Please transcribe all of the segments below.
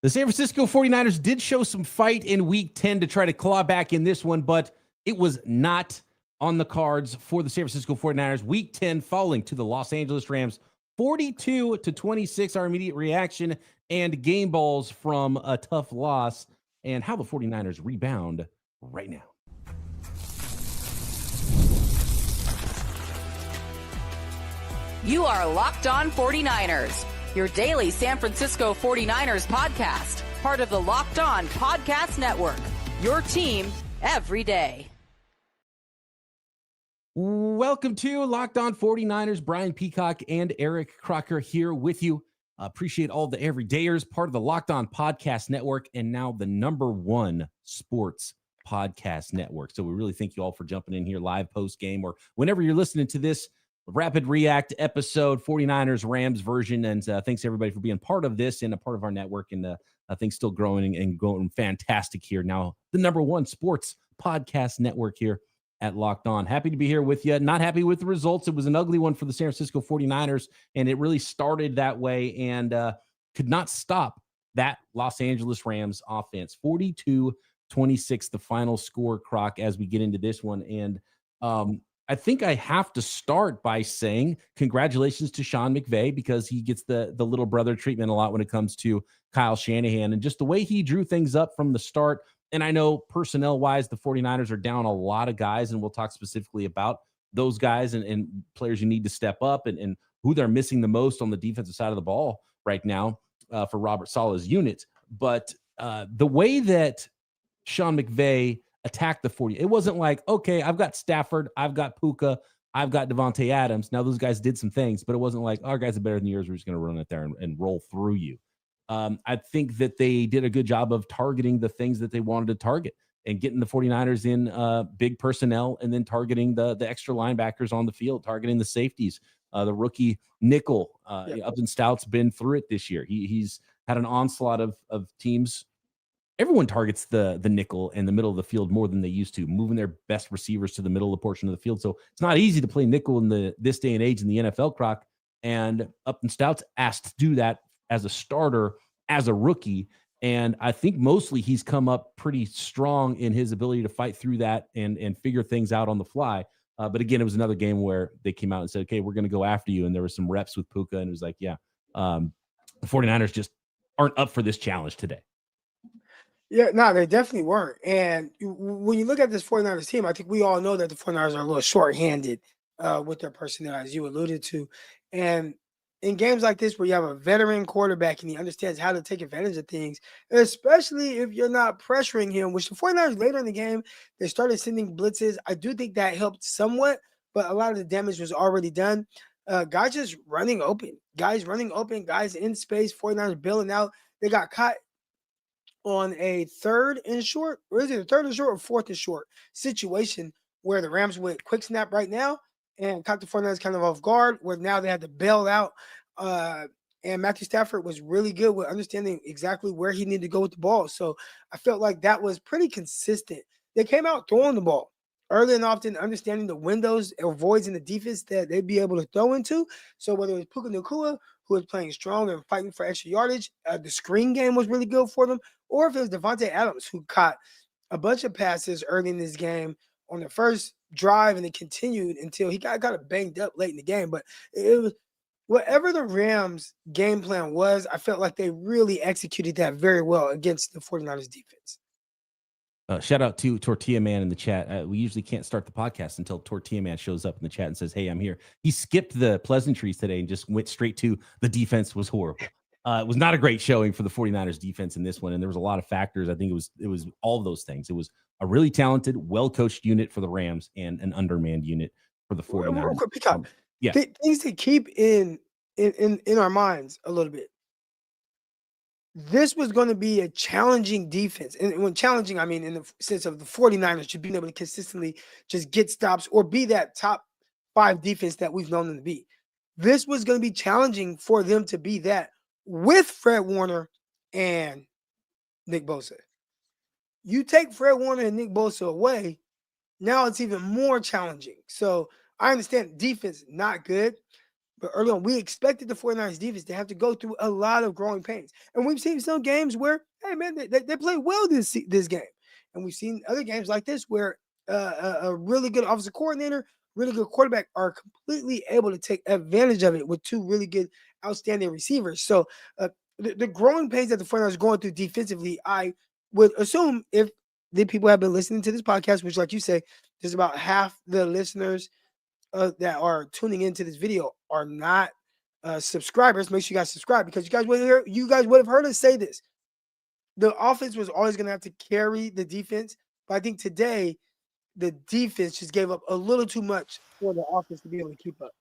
The San Francisco 49ers did show some fight in Week 10 to try to claw back in this one, but it was not on the cards for the San Francisco 49ers. Week 10 falling to the Los Angeles Rams 42-26. Our immediate reaction and game balls from a tough loss and how the 49ers rebound right now. You are Locked On 49ers, your daily San Francisco 49ers podcast, part of the Locked On Podcast Network, your team every day. Welcome to Locked On 49ers. Brian Peacock and Eric Crocker here with you. Appreciate all the everydayers, part of the Locked On Podcast Network, and now the #1 sports podcast network. So we really thank you all for jumping in here live post-game or whenever you're listening to this Rapid React episode, 49ers Rams version. And thanks everybody for being part of this and a part of our network. And I think still growing and going fantastic here. Now, the #1 sports podcast network here at Locked On. Happy to be here with you. Not happy with the results. It was an ugly one for the San Francisco 49ers, and it really started that way and could not stop that Los Angeles Rams offense. 42-26, the final score, Croc, as we get into this one. And I think I have to start by saying congratulations to Sean McVay because he gets the little brother treatment a lot when it comes to Kyle Shanahan and just the way he drew things up from the start. And I know personnel-wise, the 49ers are down a lot of guys, and we'll talk specifically about those guys and players you need to step up and who they're missing the most on the defensive side of the ball right now for Robert Saleh's unit. But the way that Sean McVay attack the 40. It wasn't like, okay, I've got Stafford, I've got Puka, I've got Devante Adams. Now those guys did some things, but it wasn't like our guys are better than yours. We're just going to run it there and roll through you. I think that they did a good job of targeting the things that they wanted to target and getting the 49ers in big personnel and then targeting the extra linebackers on the field, targeting the safeties. The rookie nickel, Upton Stout's been through it this year. He's had an onslaught of teams. Everyone targets the nickel in the middle of the field more than they used to, moving their best receivers to the middle of the portion of the field. So it's not easy to play nickel in this day and age in the NFL, Croc. And Upton Stout's asked to do that as a starter, as a rookie. And I think mostly he's come up pretty strong in his ability to fight through that and figure things out on the fly. But again, it was another game where they came out and said, okay, we're going to go after you. And there was some reps with Puka. And it was like, the 49ers just aren't up for this challenge today. Yeah, no, they definitely weren't. And when you look at this 49ers team, I think we all know that the 49ers are a little short-handed with their personnel, as you alluded to. And in games like this where you have a veteran quarterback and he understands how to take advantage of things, especially if you're not pressuring him, which the 49ers later in the game, they started sending blitzes. I do think that helped somewhat, but a lot of the damage was already done. Guys just running open. Guys in space, 49ers bailing out. They got caught on a third and short, or is it a third and short or fourth and short situation where the Rams went quick snap right now and caught the 49ers kind of off guard, where now they had to bail out. And Matthew Stafford was really good with understanding exactly where he needed to go with the ball. So I felt like that was pretty consistent. They came out throwing the ball early and often, understanding the windows or voids in the defense that they'd be able to throw into. So whether it was Puka Nacua, who was playing strong and fighting for extra yardage, the screen game was really good for them, or if it was Devante Adams, who caught a bunch of passes early in this game on the first drive and it continued until he got kind of banged up late in the game. But it was whatever the Rams' game plan was, I felt like they really executed that very well against the 49ers defense. Shout out to Tortilla Man in the chat. We usually can't start the podcast until Tortilla Man shows up in the chat and says, hey, I'm here. He skipped the pleasantries today and just went straight to the defense was horrible. It was not a great showing for the 49ers defense in this one. And there was a lot of factors. I think it was all of those things. It was a really talented, well-coached unit for the Rams and an undermanned unit for the 49ers. Real quick, Peacock. Things to keep in our minds a little bit. This was going to be a challenging defense. And when challenging, I mean in the sense of the 49ers should be able to consistently just get stops or be that top 5 defense that we've known them to be. This was going to be challenging for them to be that with Fred Warner and Nick Bosa. You take Fred Warner and Nick Bosa away, now it's even more challenging. So I understand defense not good, But early on, we expected the 49ers defense to have to go through a lot of growing pains. And we've seen some games where, hey, man, they played well this game. And we've seen other games like this where a really good offensive coordinator, really good quarterback are completely able to take advantage of it with two really good, outstanding receivers. So the growing pains that the 49ers are going through defensively, I would assume if the people have been listening to this podcast, which, like you say, there's about half the listeners that are tuning into this video are not subscribers. Make sure you guys subscribe, because you guys would have heard us say this. The offense was always going to have to carry the defense, but I think today the defense just gave up a little too much for the offense to be able to keep up.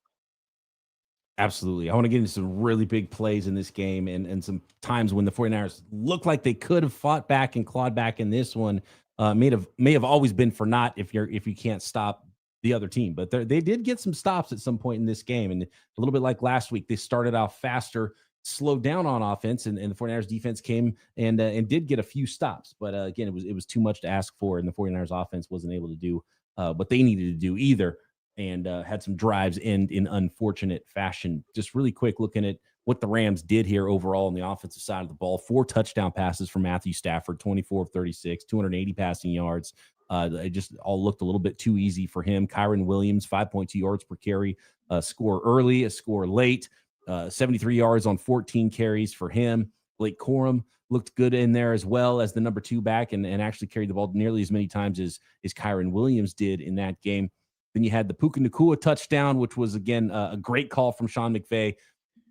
Absolutely. I want to get into some really big plays in this game and some times when the 49ers looked like they could have fought back and clawed back in this one. May have always been for naught if you can't stop the other team. But they did get some stops at some point in this game. And a little bit like last week, they started out faster, slowed down on offense, and the 49ers defense came and did get a few stops. But again, it was too much to ask for, and the 49ers offense wasn't able to do what they needed to do either. And had some drives end in unfortunate fashion. Just really quick looking at what the Rams did here overall on the offensive side of the ball. 4 touchdown passes from Matthew Stafford, 24 of 36, 280 passing yards. It just all looked a little bit too easy for him. Kyren Williams, 5.2 yards per carry, score early, a score late, 73 yards on 14 carries for him. Blake Corum looked good in there as well as the number 2 back and actually carried the ball nearly as many times as Kyren Williams did in that game. Then you had the Puka Nacua touchdown, which was, again, a great call from Sean McVay.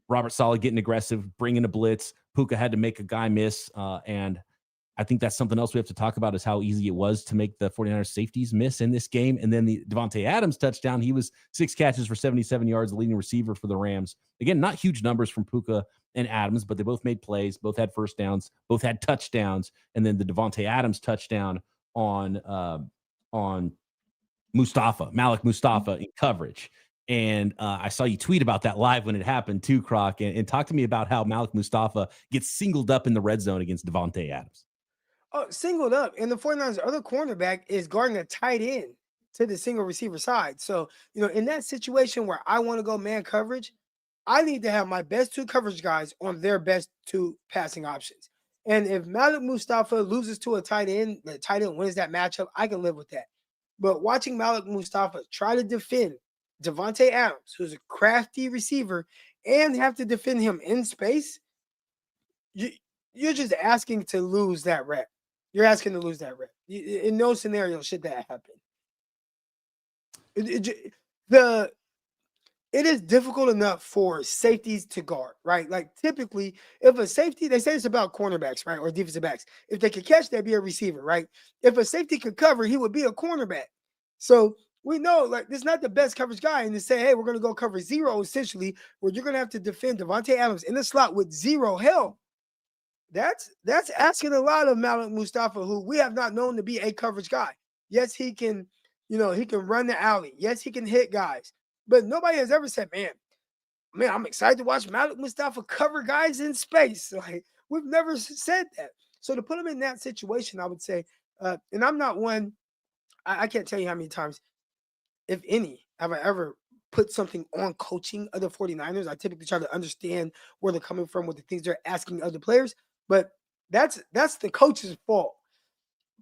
Robert Saleh getting aggressive, bringing a blitz. Puka had to make a guy miss. And I think that's something else we have to talk about, is how easy it was to make the 49ers safeties miss in this game. And then the Devante Adams touchdown, he was 6 catches for 77 yards, the leading receiver for the Rams. Again, not huge numbers from Puka and Adams, but they both made plays, both had first downs, both had touchdowns. And then the Devante Adams touchdown on Malik Mustafa in coverage. And I saw you tweet about that live when it happened too, Croc, and talk to me about how Malik Mustafa gets singled up in the red zone against Devante Adams. Oh, singled up. And the 49ers' other cornerback is guarding a tight end to the single receiver side. So, in that situation where I want to go man coverage, I need to have my best 2 coverage guys on their best 2 passing options. And if Malik Mustafa loses to a tight end, the tight end wins that matchup, I can live with that. But watching Malik Mustafa try to defend Devante Adams, who's a crafty receiver, and have to defend him in space, you're just asking to lose that rep. You're asking to lose that rep. In no scenario should that happen. It is difficult enough for safeties to guard, right? Like typically, if a safety, they say it's about cornerbacks, right? Or defensive backs. If they could catch, they'd be a receiver, right? If a safety could cover, he would be a cornerback. So we know, like, this is not the best coverage guy. And to say, hey, we're going to go cover 0, essentially, where you're going to have to defend Devante Adams in the slot with 0 help. That's asking a lot of Malik Mustafa, who we have not known to be a coverage guy. Yes, he can, he can run the alley. Yes, he can hit guys. But nobody has ever said, man, I'm excited to watch Malik Mustafa cover guys in space. Like, we've never said that. So to put him in that situation, I would say, and I'm not one, I can't tell you how many times, if any, have I ever put something on coaching of the 49ers. I typically try to understand where they're coming from with the things they're asking other players. But that's the coach's fault,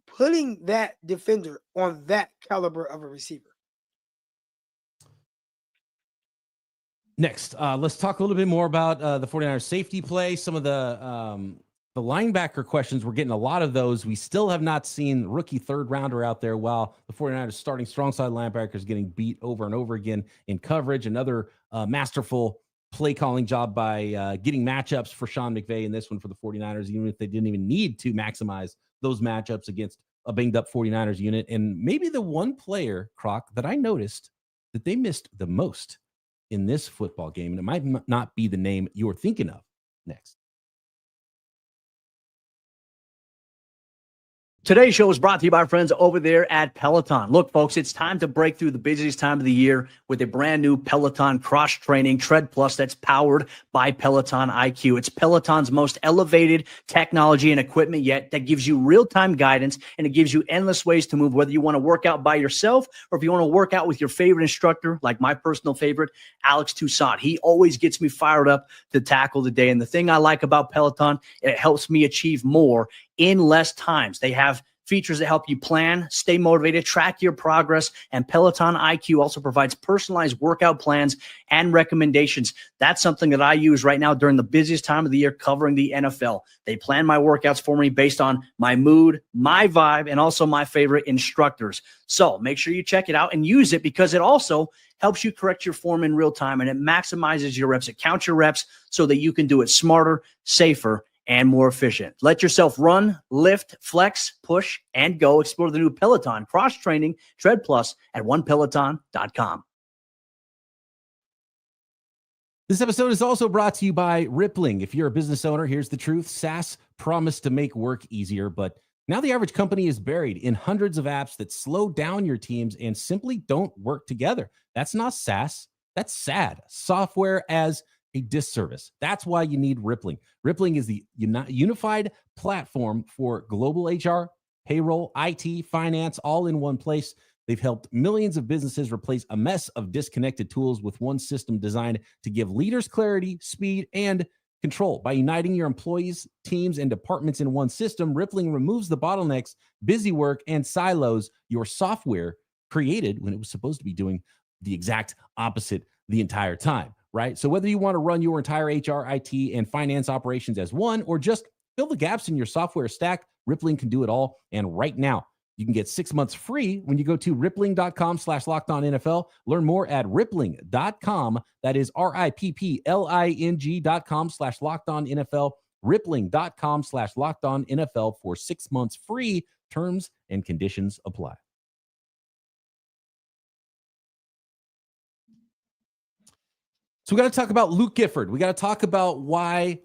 putting that defender on that caliber of a receiver. Next, let's talk a little bit more about the 49ers safety play. Some of the linebacker questions, we're getting a lot of those. We still have not seen rookie 3rd rounder out there, while the 49ers starting strong side linebackers getting beat over and over again in coverage. Another masterful play calling job by getting matchups for Sean McVay in this one for the 49ers, even if they didn't even need to maximize those matchups against a banged up 49ers unit. And maybe the one player, Croc, that I noticed that they missed the most in this football game, and it might not be the name you're thinking of next. Today's show is brought to you by our friends over there at Peloton. Look, folks, it's time to break through the busiest time of the year with a brand new Peloton cross-training Tread Plus that's powered by Peloton IQ. It's Peloton's most elevated technology and equipment yet that gives you real-time guidance, and it gives you endless ways to move, whether you want to work out by yourself or if you want to work out with your favorite instructor, like my personal favorite, Alex Toussaint. He always gets me fired up to tackle the day. And the thing I like about Peloton, it helps me achieve more in less times. They have features that help you plan, stay motivated, track your progress, and Peloton IQ also provides personalized workout plans and recommendations. That's something that I use right now during the busiest time of the year covering the NFL. They plan my workouts for me based on my mood, my vibe, and also my favorite instructors. So make sure you check it out and use it because it also helps you correct your form in real time, and it maximizes your reps. It counts your reps so that you can do it smarter, safer, and more efficient. Let yourself run, lift, flex, push, and go. Explore the new Peloton cross-training Tread Plus at onepeloton.com. This episode is also brought to you by Rippling. If you're a business owner, here's the truth. SaaS promised to make work easier, but now the average company is buried in hundreds of apps that slow down your teams and simply don't work together. That's not SaaS. That's SAD. Software as a disservice. That's why you need Rippling. Rippling is the unified platform for global HR, payroll, IT, finance, all in one place. They've helped millions of businesses replace a mess of disconnected tools with one system designed to give leaders clarity, speed, and control. By uniting your employees, teams, and departments in one system, Rippling removes the bottlenecks, busy work, and silos your software created when it was supposed to be doing the exact opposite the entire time. Right? So whether you want to run your entire HR, IT, and finance operations as one, or just fill the gaps in your software stack, Rippling can do it all. And right now, you can get 6 months free when you go to rippling.com/lockedonnfl. Learn more at rippling.com. That is rippling.com/lockedonnfl. Rippling.com/lockedonnfl for 6 months free. Terms and conditions apply. So we got to talk about Luke Gifford. We got to talk about why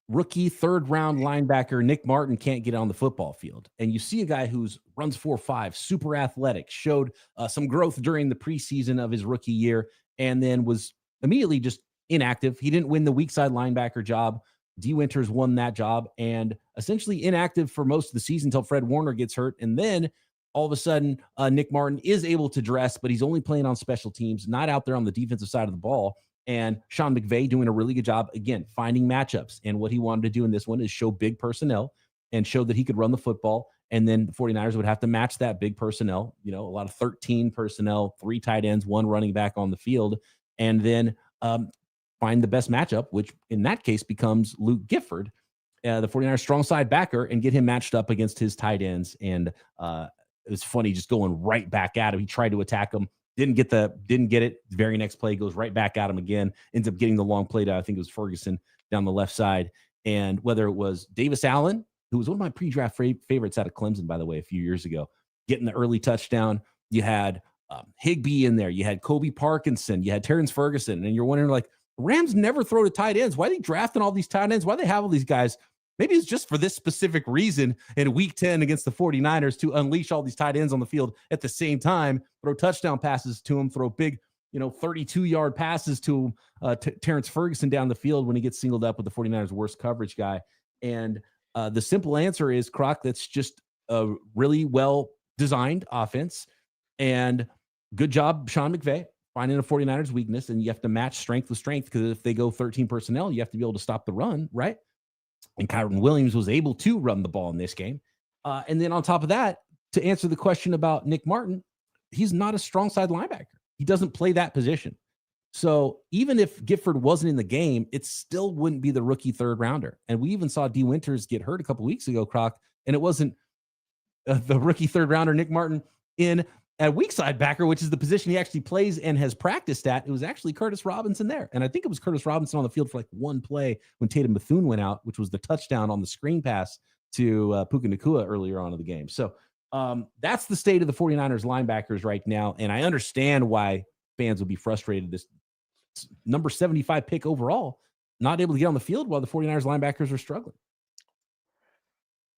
rookie third-round linebacker Nick Martin can't get on the football field. And you see a guy who's runs 4.5, super athletic, showed some growth during the preseason of his rookie year, and then was immediately just inactive. He didn't win the weak side linebacker job. D. Winters won that job, and essentially inactive for most of the season until Fred Warner gets hurt. And then all of a sudden, Nick Martin is able to dress, but he's only playing on special teams, not out there on the defensive side of the ball. And Sean McVay doing a really good job, again, finding matchups. And what he wanted to do in this one is show big personnel and show that he could run the football. And then the 49ers would have to match that big personnel, a lot of 13 personnel, 3 tight ends, 1 running back on the field, and then find the best matchup, which in that case becomes Luke Gifford, the 49ers strong side backer, and get him matched up against his tight ends. And it was funny just going right back at him. He tried to attack him. Didn't get it. The very next play goes right back at him again. Ends up getting the long play to, I think it was Ferguson down the left side. And whether it was Davis Allen, who was one of my pre-draft favorites out of Clemson, by the way, a few years ago, getting the early touchdown. You had Higbee in there. You had Kobe Parkinson. You had Terrence Ferguson. And you're wondering, like, Rams never throw to tight ends. Why are they drafting all these tight ends? Why do they have all these guys? Maybe it's just for this specific reason in week 10 against the 49ers to unleash all these tight ends on the field at the same time, throw touchdown passes to him, throw big, 32-yard passes to Terrence Ferguson down the field when he gets singled up with the 49ers' worst coverage guy. And the simple answer is, Croc, that's just a really well-designed offense. And good job, Sean McVay, finding a 49ers weakness. And you have to match strength with strength, because if they go 13 personnel, you have to be able to stop the run, right? And Kyron Williams was able to run the ball in this game. And then on top of that, to answer the question about Nick Martin, he's not a strong side linebacker. He doesn't play that position. So even if Gifford wasn't in the game, it still wouldn't be the rookie third rounder. And we even saw D. Winters get hurt a couple weeks ago, Croc, and it wasn't the rookie third rounder Nick Martin in at weak side backer, which is the position he actually plays and has practiced at. It was actually Curtis Robinson there. And I think it was Curtis Robinson on the field for like one play when Tatum Bethune went out, which was the touchdown on the screen pass to Puka Nacua earlier on in the game. So that's the state of the 49ers linebackers right now. And I understand why fans would be frustrated. This number 75 pick overall, not able to get on the field while the 49ers linebackers are struggling.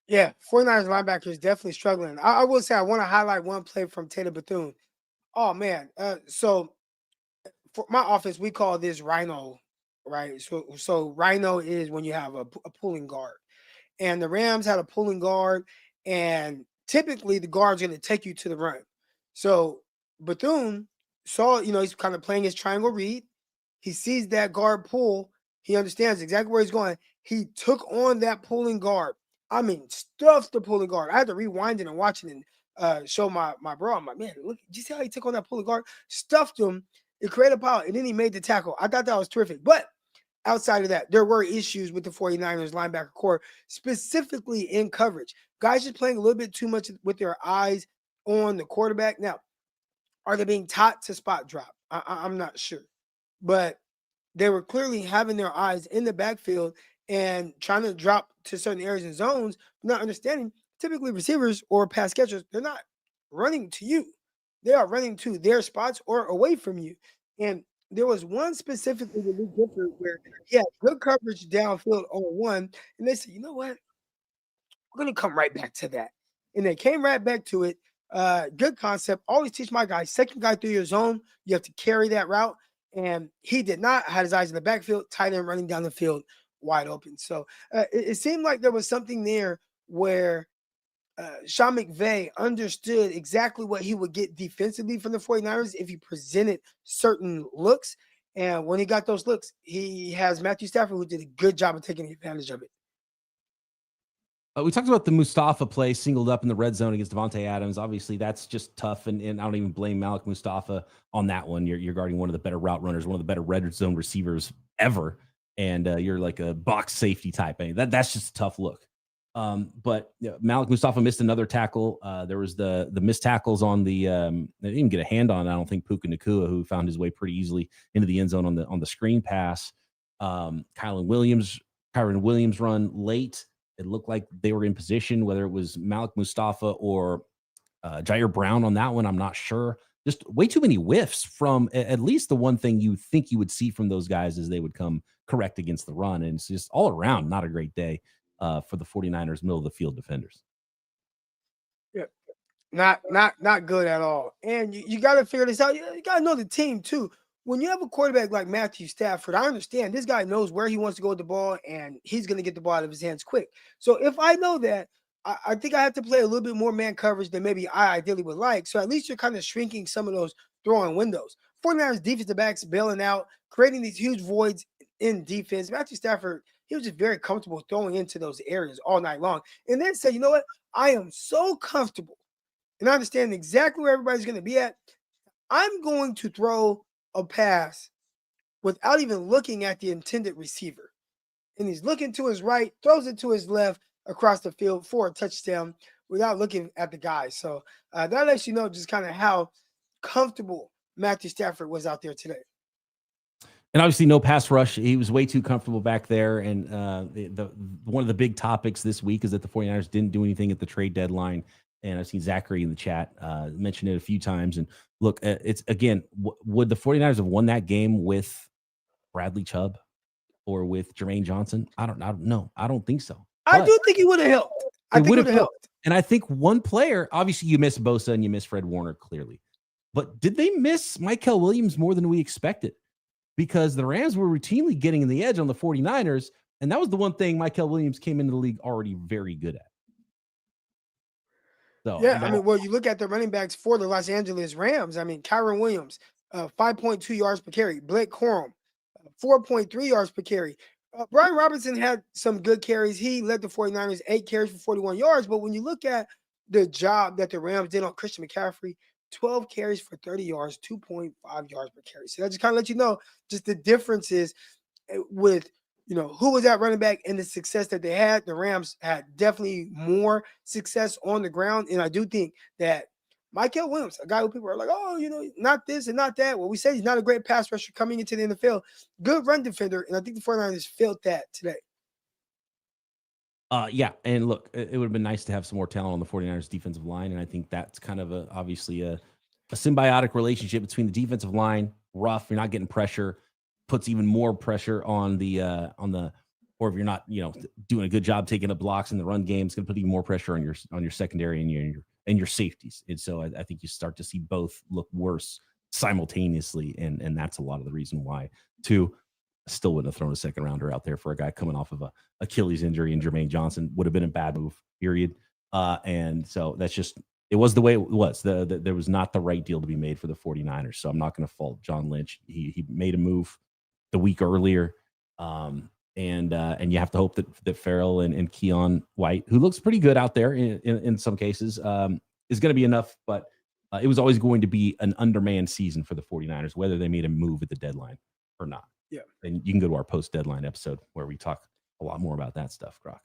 Yeah, 49ers linebackers definitely struggling. I will say I want to highlight one play from Taylor Bethune. Oh man, so for my office we call this Rhino, right? So Rhino is when you have a pulling guard, and the Rams had a pulling guard, and typically the guard's going to take you to the run. So Bethune saw, he's kind of playing his triangle read. He sees that guard pull. He understands exactly where he's going. He took on that pulling guard. I mean, stuffed the pulling guard. I had to rewind it and watch it and show my bro. I'm like, man, look, did you see how he took on that pulling guard? Stuffed him. It created a power, and then he made the tackle. I thought that was terrific. But outside of that, there were issues with the 49ers linebacker core, specifically in coverage. Guys just playing a little bit too much with their eyes on the quarterback. Now, are they being taught to spot drop? I'm not sure. But they were clearly having their eyes in the backfield and trying to drop to certain areas and zones, not understanding typically receivers or pass catchers, they're not running to you. They are running to their spots or away from you. And there was one specifically with Luke Gifford where he had good coverage downfield on one, and they said, you know what? We're going to come right back to that. And they came right back to it. Good concept. Always teach my guys, second guy through your zone, you have to carry that route. And he did not, had his eyes in the backfield, tight end running down the field wide open. So it seemed like there was something there where Sean McVay understood exactly what he would get defensively from the 49ers if he presented certain looks. And when he got those looks, he has Matthew Stafford, who did a good job of taking advantage of it. We talked about the Mustafa play singled up in the red zone against Devante Adams. Obviously, that's just tough, and I don't even blame Malik Mustafa on that one. You're guarding one of the better route runners, one of the better red zone receivers ever, and you're like a box safety type. That's just a tough look. But Malik Mustafa missed another tackle. There was the missed tackles on the they didn't even get a hand on, I don't think, Puka Nacua, who found his way pretty easily into the end zone on the screen pass. Kyron Williams run late. It looked like they were in position, whether it was Malik Mustafa or Jair Brown on that one. I'm not sure. Just way too many whiffs from at least the one thing you think you would see from those guys as they would come correct against the run. And it's just all around not a great day for the 49ers middle of the field defenders. Yeah, not good at all. And you got to figure this out. You got to know the team too. When you have a quarterback like Matthew Stafford, I understand this guy knows where he wants to go with the ball, and he's going to get the ball out of his hands quick. So if I know that, I think I have to play a little bit more man coverage than maybe I ideally would like. So at least you're kind of shrinking some of those throwing windows. 49ers defensive backs bailing out, creating these huge voids in defense. Matthew Stafford, he was just very comfortable throwing into those areas all night long. And then said, you know what? I am so comfortable and I understand exactly where everybody's going to be at. I'm going to throw a pass without even looking at the intended receiver. And he's looking to his right, throws it to his left across the field for a touchdown without looking at the guy. So that lets you know just kind of how comfortable Matthew Stafford was out there today. And obviously no pass rush. He was way too comfortable back there. And one of the big topics this week is that the 49ers didn't do anything at the trade deadline. And I've seen Zachary in the chat mention it a few times. And look, it's again, would the 49ers have won that game with Bradley Chubb or with Jermaine Johnson? I don't know. I don't think so. I do think he would have helped. I think it would have helped. And I think one player, obviously you miss Bosa and you miss Fred Warner clearly. But did they miss Michael Williams more than we expected? Because the Rams were routinely getting in the edge on the 49ers. And that was the one thing Michael Williams came into the league already very good at. So, yeah, I mean, well, you look at the running backs for the Los Angeles Rams. I mean, Kyron Williams, 5.2 yards per carry. Blake Corum, 4.3 yards per carry. Brian Robinson had some good carries. He led the 49ers 8 carries for 41 yards. But when you look at the job that the Rams did on Christian McCaffrey, 12 carries for 30 yards, 2.5 yards per carry. So that just kind of lets you know just the differences with who was at running back and the success that they had. The Rams had definitely more success on the ground. And I do think that Michael Williams, a guy who people are like, oh, not this and not that. Well, we say he's not a great pass rusher coming into the NFL. Good run defender. And I think the 49ers felt that today. Yeah. And look, it would have been nice to have some more talent on the 49ers defensive line. And I think that's kind of obviously a symbiotic relationship between the defensive line. Rough. You're not getting pressure. Puts even more pressure on the or if you're not, doing a good job taking up blocks in the run game, it's going to put even more pressure on your secondary and your safeties. And so I think you start to see both look worse simultaneously, and that's a lot of the reason why. Too, still wouldn't have thrown a second rounder out there for a guy coming off of a Achilles injury, and Jermaine Johnson would have been a bad move. Period. And so that's just. It was the way it was. There was not the right deal to be made for the 49ers. So I'm not going to fault John Lynch. He made a move the week earlier. And you have to hope that Farrell and Keon White, who looks pretty good out there in some cases, is going to be enough. But it was always going to be an undermanned season for the 49ers, whether they made a move at the deadline or not. Yeah. And you can go to our post-deadline episode where we talk a lot more about that stuff, Croc.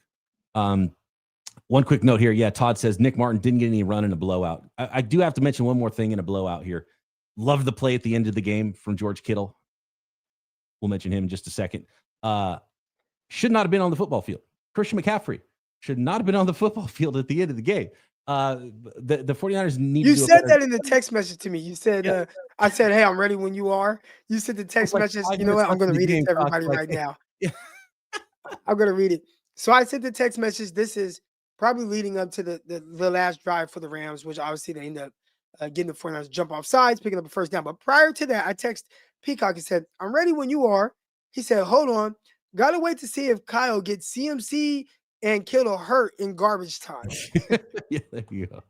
One quick note here. Yeah, Todd says Nick Martin didn't get any run in a blowout. I do have to mention one more thing in a blowout here. Love the play at the end of the game from George Kittle. We'll mention him in just a second. Should not have been on the football field. Christian McCaffrey should not have been on the football field at the end of the game. The 49ers need you to said that in the text message to me. You said, yeah. I said, hey, I'm ready when you are. You said the text message. You know what? I'm going to read it to everybody right now. Yeah. I'm going to read it. So I sent the text message. This is probably leading up to the last drive for the Rams, which obviously they end up getting the 49ers jump off sides, picking up a first down. But prior to that, I texted Peacock and said, I'm ready when you are. He said, hold on. Got to wait to see if Kyle gets CMC and Kittle hurt in garbage time. Yeah, there you go.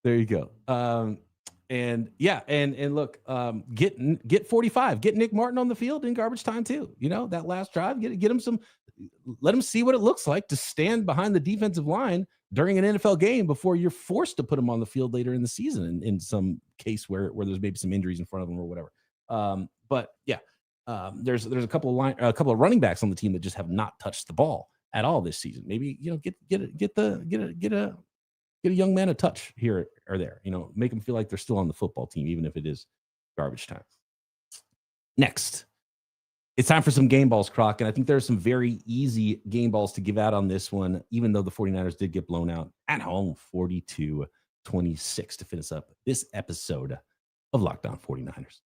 There you go. And look, get 45, get Nick Martin on the field in garbage time too. That last drive, get him some, let him see what it looks like to stand behind the defensive line during an NFL game before you're forced to put him on the field later in the season in some case where there's maybe some injuries in front of him or whatever. But yeah, there's a couple of running backs on the team that just have not touched the ball at all this season. Maybe get a young man a touch here or there. Make them feel like they're still on the football team, even if it is garbage time. Next, it's time for some game balls, Croc, and I think there are some very easy game balls to give out on this one, even though the 49ers did get blown out at home 42-26 to finish up this episode of Locked On 49ers.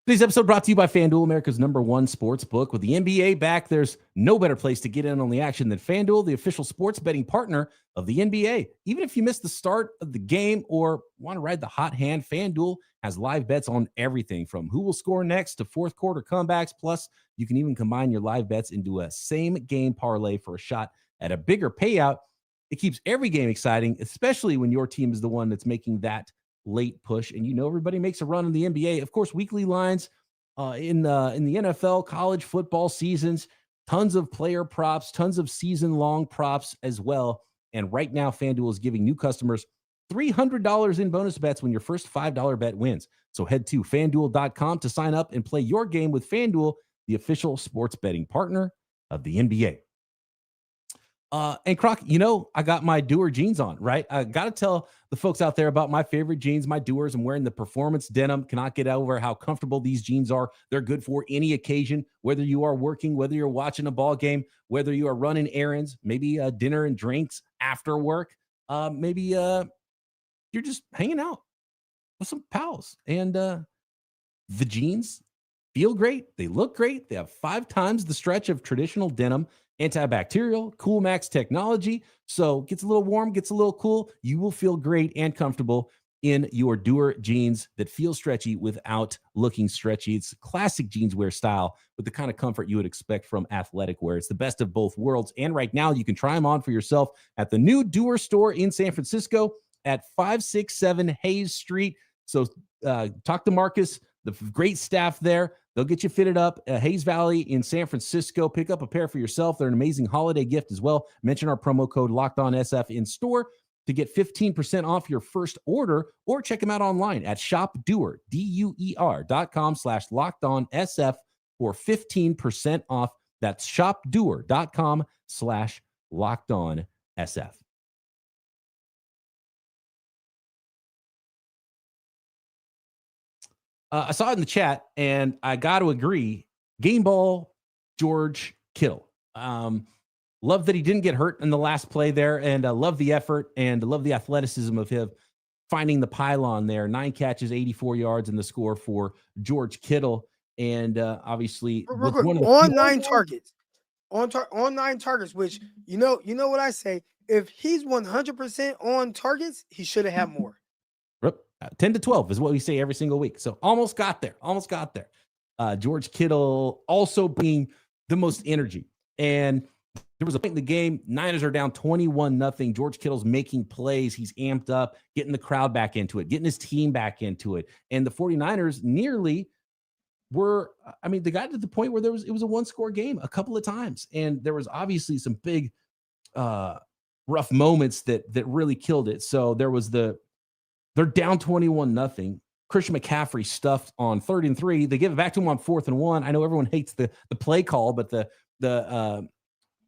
Today's episode brought to you by FanDuel, America's #1 sports book. With the NBA back, there's no better place to get in on the action than FanDuel, the official sports betting partner of the NBA. Even if you missed the start of the game or want to ride the hot hand, FanDuel has live bets on everything from who will score next to fourth quarter comebacks. Plus, you can even combine your live bets into a same-game parlay for a shot at a bigger payout. It keeps every game exciting, especially when your team is the one that's making that late push, and everybody makes a run in the NBA. Of course, weekly lines in the NFL, college football seasons, tons of player props, tons of season-long props as well. And right now, FanDuel is giving new customers $300 in bonus bets when your first $5 bet wins. So head to FanDuel.com to sign up and play your game with FanDuel, the official sports betting partner of the NBA. And Croc, I got my Doer jeans on, right? I got to tell the folks out there about my favorite jeans, my Doers. I'm wearing the performance denim. Cannot get over how comfortable these jeans are. They're good for any occasion, whether you are working, whether you're watching a ball game, whether you are running errands, maybe dinner and drinks after work. Maybe you're just hanging out with some pals. And the jeans feel great. They look great. They have 5 times the stretch of traditional denim. Antibacterial, Cool Max technology. So gets a little warm, gets a little cool. You will feel great and comfortable in your Doer jeans that feel stretchy without looking stretchy. It's classic jeanswear style with the kind of comfort you would expect from athletic wear. It's the best of both worlds. And right now you can try them on for yourself at the new Doer store in San Francisco at 567 Hayes Street. So talk to Marcus, the great staff there. They'll get you fitted up. Hayes Valley in San Francisco. Pick up a pair for yourself. They're an amazing holiday gift as well. Mention our promo code LOCKEDONSF in store to get 15% off your first order, or check them out online at shopdoer, DUER.com/LockedOnSF for 15% off. That's shopdoer.com/LockedOnSF. I saw it in the chat, and I got to agree. Game ball, George Kittle. Love that he didn't get hurt in the last play there, and love the effort and love the athleticism of him finding the pylon there. 9 catches, 84 yards in the score for George Kittle. And obviously, Real was quick, one of the on few- 9 targets, on 9 targets, which you know what I say. If he's 100% on targets, he should have had more. 10 to 12 is what we say every single week. So almost got there. George Kittle also being the most energy. And there was a point in the game, Niners are down 21-0. George Kittle's making plays. He's amped up, getting the crowd back into it, getting his team back into it. And the 49ers nearly they got to the point where it was a one-score game a couple of times. And there was obviously some big rough moments that really killed it. So there was they're down 21-0. Christian McCaffrey stuffed on 3rd and 3. They give it back to him on 4th and 1. I know everyone hates the play call, but the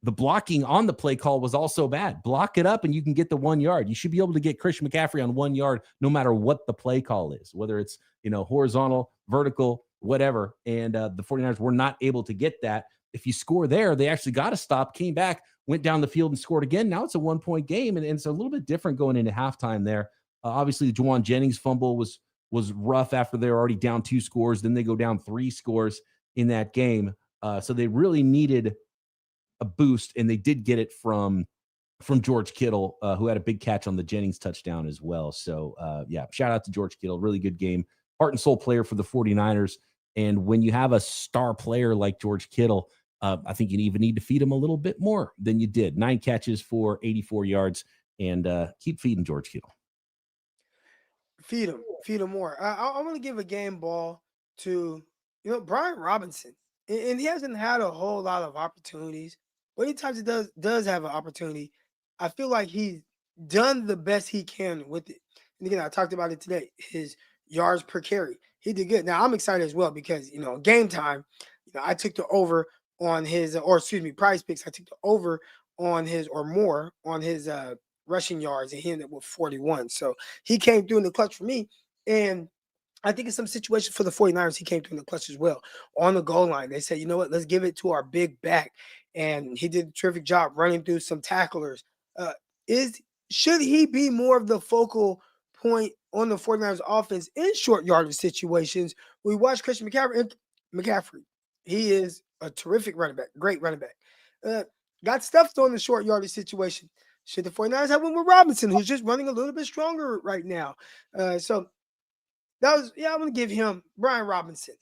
blocking on the play call was also bad. Block it up and you can get the 1 yard. You should be able to get Christian McCaffrey on 1 yard no matter what the play call is, whether it's horizontal, vertical, whatever. And the 49ers were not able to get that. If you score there, they actually got to stop, came back, went down the field and scored again. Now it's a 1-point game, and it's a little bit different going into halftime there. Obviously, the Juwan Jennings fumble was rough after they were already down 2 scores. Then they go down 3 scores in that game. So they really needed a boost, and they did get it from George Kittle, who had a big catch on the Jennings touchdown as well. So, shout out to George Kittle. Really good game. Heart and soul player for the 49ers. And when you have a star player like George Kittle, I think you even need to feed him a little bit more than you did. 9 catches for 84 yards, and keep feeding George Kittle. Feed him more. I want to give a game ball to Brian Robinson, and he hasn't had a whole lot of opportunities. But anytime he does have an opportunity, I feel like he's done the best he can with it. And again, I talked about it today. His yards per carry, he did good. Now I'm excited as well because game time. I took the over on his, PrizePicks. I took the over on his or more on his rushing yards, and he ended up with 41. So he came through in the clutch for me. And I think in some situations for the 49ers, he came through in the clutch as well. On the goal line, they said, you know what, let's give it to our big back. And he did a terrific job running through some tacklers. Should he be more of the focal point on the 49ers offense in short yardage situations? We watched Christian McCaffrey. He is a terrific running back, great running back. Got stuffed on the short yardage situation. Should the 49ers have one with Robinson, who's just running a little bit stronger right now? So that was, I'm going to give him Brian Robinson.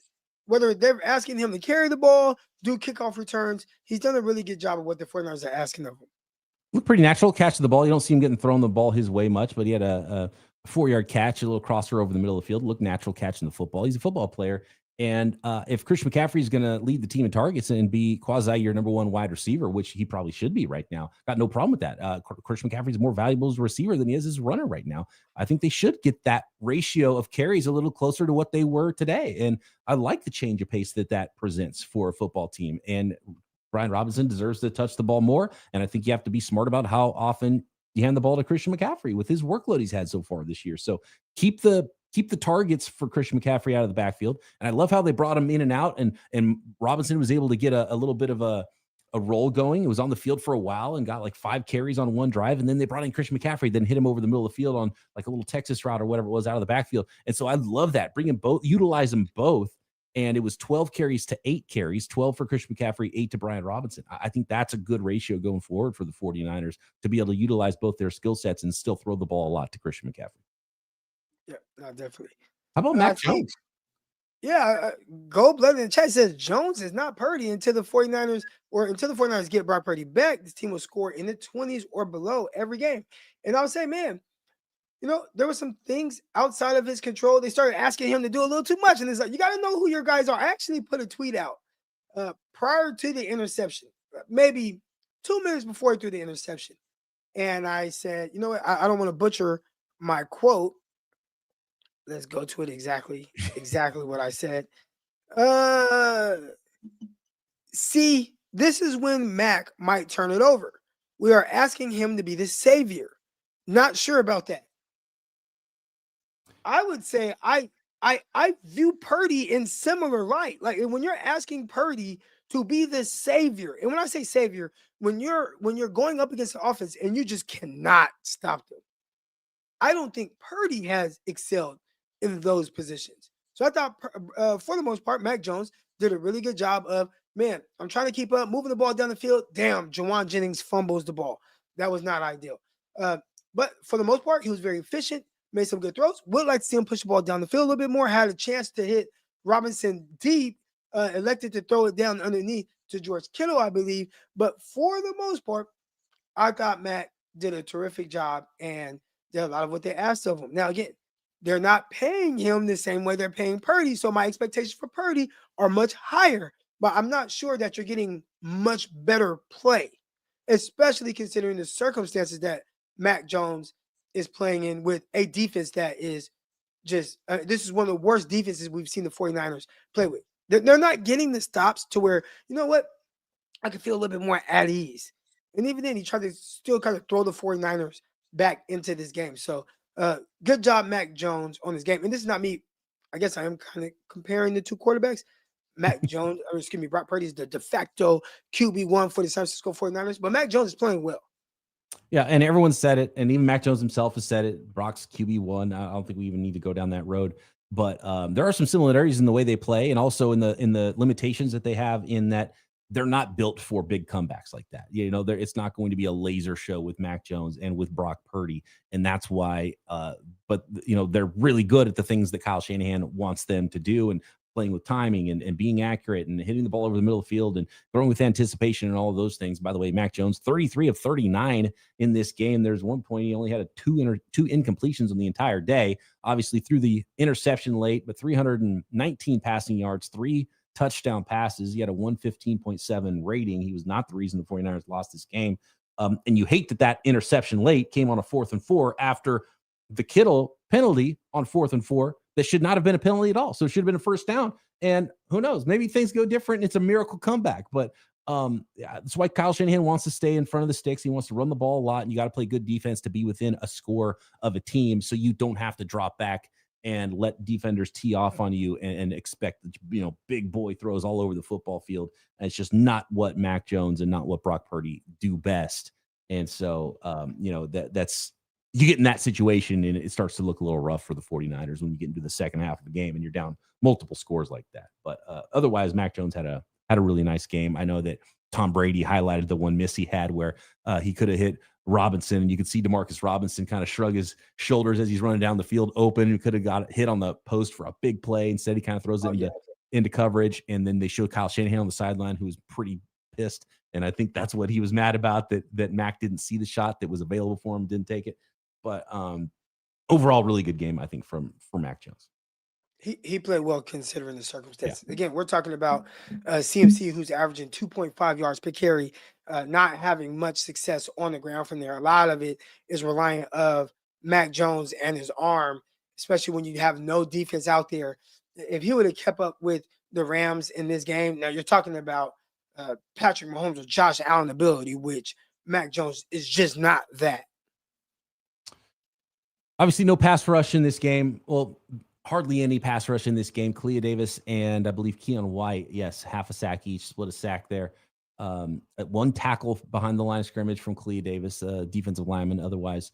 Whether they're asking him to carry the ball, do kickoff returns, he's done a really good job of what the 49ers are asking of him. Looked pretty natural catch of the ball. You don't see him getting thrown the ball his way much, but he had a 4-yard catch, a little crosser over the middle of the field. Looked natural catching the football. He's a football player. And if Christian McCaffrey is going to lead the team in targets and be quasi your number 1 wide receiver, which he probably should be right now, got no problem with that. Christian McCaffrey is more valuable as a receiver than he is as a runner right now. I think they should get that ratio of carries a little closer to what they were today. And I like the change of pace that presents for a football team. And Brian Robinson deserves to touch the ball more. And I think you have to be smart about how often you hand the ball to Christian McCaffrey with his workload he's had so far this year. So keep the targets for Christian McCaffrey out of the backfield. And I love how they brought him in and out, and Robinson was able to get a little bit of a roll going. He was on the field for a while and got like 5 carries on one drive. And then they brought in Christian McCaffrey, then hit him over the middle of the field on like a little Texas route or whatever it was out of the backfield. And so I love that. Bring them both, utilize them both. And it was 12 carries to 8 carries, 12 for Christian McCaffrey, 8 to Brian Robinson. I think that's a good ratio going forward for the 49ers to be able to utilize both their skill sets and still throw the ball a lot to Christian McCaffrey. Yeah, no, definitely. How about Mac Jones? Yeah, Gold Blood in the chat says Jones is not Purdy until the 49ers get Brock Purdy back. This team will score in the 20s or below every game. And I would say, man, there were some things outside of his control. They started asking him to do a little too much. And it's like, you got to know who your guys are. I actually put a tweet out prior to the interception, maybe 2 minutes before he threw the interception. And I said, you know what? I don't want to butcher my quote. Let's go to it exactly what I said. See, this is when Mac might turn it over. We are asking him to be the savior. Not sure about that. I would say I view Purdy in similar light. Like when you're asking Purdy to be the savior, and when I say savior, when you're going up against the offense and you just cannot stop them, I don't think Purdy has excelled in those positions. So I thought, for the most part, Mac Jones did a really good job of, man, I'm trying to keep up, moving the ball down the field. Damn, Jawan Jennings fumbles the ball. That was not ideal. But for the most part, he was very efficient, made some good throws. Would like to see him push the ball down the field a little bit more, had a chance to hit Robinson deep, elected to throw it down underneath to George Kittle, I believe. But for the most part, I thought Mac did a terrific job and did a lot of what they asked of him. Now, again, they're not paying him the same way they're paying Purdy, so my expectations for Purdy are much higher. But I'm not sure that you're getting much better play, especially considering the circumstances that Mac Jones is playing in with a defense that is just this is one of the worst defenses we've seen the 49ers play with. They're not getting the stops to where, you know what, I can feel a little bit more at ease. And even then, he tried to still kind of throw the 49ers back into this game. So good job, Mac Jones, on this game. And this is not me. I guess I am kind of comparing the two quarterbacks. Mac Jones, or excuse me, Brock Purdy is the de facto QB1 for the San Francisco 49ers, but Mac Jones is playing well. Yeah, and everyone said it, and even Mac Jones himself has said it. Brock's QB1. I don't think we even need to go down that road. But there are some similarities in the way they play, and also in the limitations that they have in that they're not built for big comebacks like that. You know, it's not going to be a laser show with Mac Jones and with Brock Purdy, and that's why. But you know, they're really good at the things that Kyle Shanahan wants them to do, and playing with timing and being accurate and hitting the ball over the middle of the field and throwing with anticipation and all of those things. By the way, Mac Jones, 33 of 39 in this game. There's one point he only had two incompletions on the entire day. Obviously threw the interception late, but 319 passing yards, 3 touchdown passes. He had a 115.7 rating. He was not the reason the 49ers lost this game. And you hate that interception late came on a 4th and 4 after the Kittle penalty on 4th and 4 that should not have been a penalty at all. So it should have been a first down. And who knows, maybe things go different. It's a miracle comeback. But that's why Kyle Shanahan wants to stay in front of the sticks. He wants to run the ball a lot, and you got to play good defense to be within a score of a team so you don't have to drop back and let defenders tee off on you and expect, you know, big boy throws all over the football field. And it's just not what Mac Jones and not what Brock Purdy do best. And so, you know, that's, you get in that situation and it starts to look a little rough for the 49ers when you get into the second half of the game and you're down multiple scores like that. But otherwise, Mac Jones had a really nice game. I know that Tom Brady highlighted the one miss he had where he could have hit Robinson, and you could see DeMarcus Robinson kind of shrug his shoulders as he's running down the field open. He could have got hit on the post for a big play. Instead, he kind of throws it into coverage, and then they show Kyle Shanahan on the sideline, who was pretty pissed. And I think that's what he was mad about, that Mac didn't see the shot that was available for him, didn't take it. But overall, really good game, I think, for Mac Jones. He played well considering the circumstances. Yeah. Again, we're talking about CMC, who's averaging 2.5 yards per carry, not having much success on the ground from there. A lot of it is reliant of Mac Jones and his arm, especially when you have no defense out there. If he would have kept up with the Rams in this game, now you're talking about Patrick Mahomes or Josh Allen ability, which Mac Jones is just not that. Obviously, no pass rush in this game. Well, hardly any pass rush in this game. Clea Davis and I believe Keon White, yes, half a sack each, split a sack there. One tackle behind the line of scrimmage from Clea Davis, defensive lineman. Otherwise,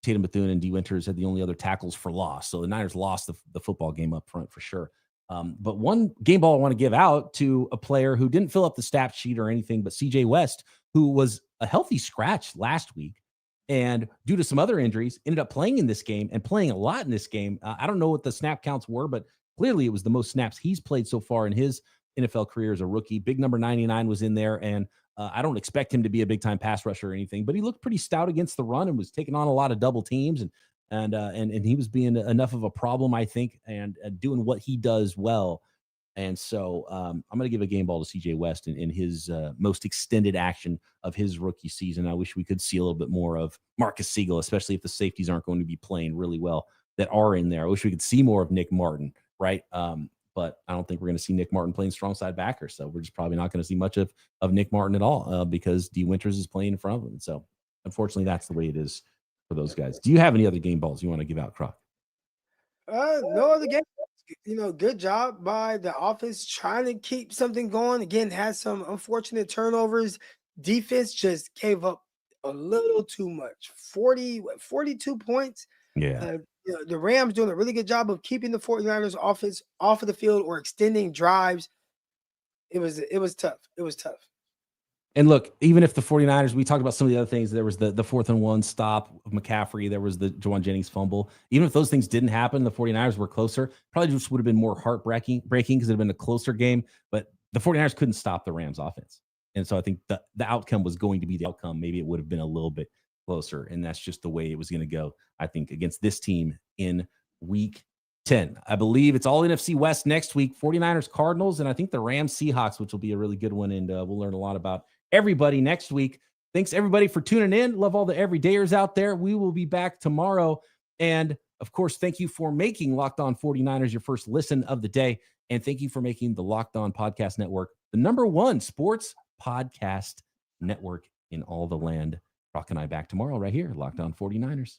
Tatum Bethune and D. Winters had the only other tackles for loss. So the Niners lost the football game up front for sure. But one game ball I want to give out to a player who didn't fill up the stat sheet or anything, but CJ West, who was a healthy scratch last week. And due to some other injuries, ended up playing in this game and playing a lot in this game. I don't know what the snap counts were, but clearly it was the most snaps he's played so far in his NFL career as a rookie. Big number 99 was in there, and I don't expect him to be a big-time pass rusher or anything, but he looked pretty stout against the run and was taking on a lot of double teams, and he was being enough of a problem, I think, and doing what he does well. And so I'm going to give a game ball to CJ West in his most extended action of his rookie season. I wish we could see a little bit more of Marcus Siegel, especially if the safeties aren't going to be playing really well that are in there. I wish we could see more of Nick Martin, right? But I don't think we're going to see Nick Martin playing strong side backer. So we're just probably not going to see much of Nick Martin at all because D. Winters is playing in front of him. So unfortunately, that's the way it is for those guys. Do you have any other game balls you want to give out, Croc? No other game. You know, good job by the offense trying to keep something going. Again, had some unfortunate turnovers. Defense just gave up a little too much. 42 points. Yeah. The Rams doing a really good job of keeping the 49ers offense off of the field or extending drives. It was tough. It was tough. And look, even if the 49ers, we talked about some of the other things, there was the 4th and 1 stop of McCaffrey, there was the Jawan Jennings fumble. Even if those things didn't happen, the 49ers were closer, probably just would have been more heartbreaking because it would have been a closer game. But the 49ers couldn't stop the Rams offense. And so I think the outcome was going to be the outcome. Maybe it would have been a little bit closer. And that's just the way it was going to go, I think, against this team in week 10. I believe it's all NFC West next week, 49ers, Cardinals, and I think the Rams, Seahawks, which will be a really good one. And we'll learn a lot about everybody next week. Thanks everybody for tuning in. Love all the everydayers out there. We will be back tomorrow. And of course, thank you for making Locked On 49ers your first listen of the day. And thank you for making the Locked On Podcast Network the #1 sports podcast network in all the land. Rock and I back tomorrow right here, Locked On 49ers.